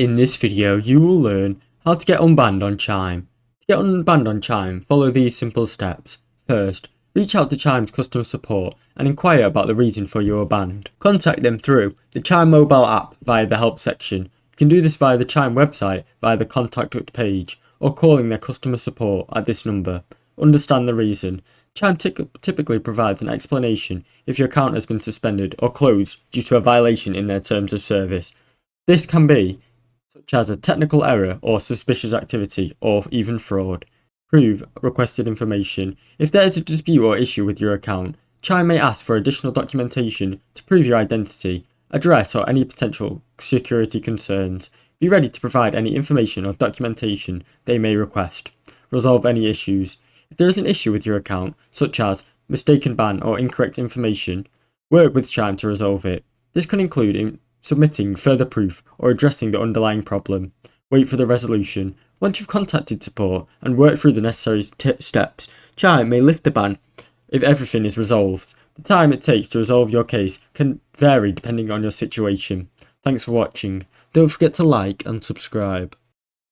In this video, you will learn how to get unbanned on Chime. To get unbanned on Chime, follow these simple steps. First, reach out to Chime's customer support and inquire about the reason for your ban. Contact them through the Chime mobile app via the help section. You can do this via the Chime website via the contact us page or calling their customer support at this number. Understand the reason. Chime typically provides an explanation if your account has been suspended or closed due to a violation in their terms of service. This can be such as a technical error or suspicious activity or even fraud. Prove requested information. If there is a dispute or issue with your account, Chime may ask for additional documentation to prove your identity, address or any potential security concerns. Be ready to provide any information or documentation they may request. Resolve any issues. If there is an issue with your account, such as mistaken ban or incorrect information, work with Chime to resolve it. This can include submitting further proof or addressing the underlying problem. Wait for the resolution. Once you've contacted support and worked through the necessary steps, Chime may lift the ban if everything is resolved. The time it takes to resolve your case can vary depending on your situation. Thanks for watching. Don't forget to like and subscribe.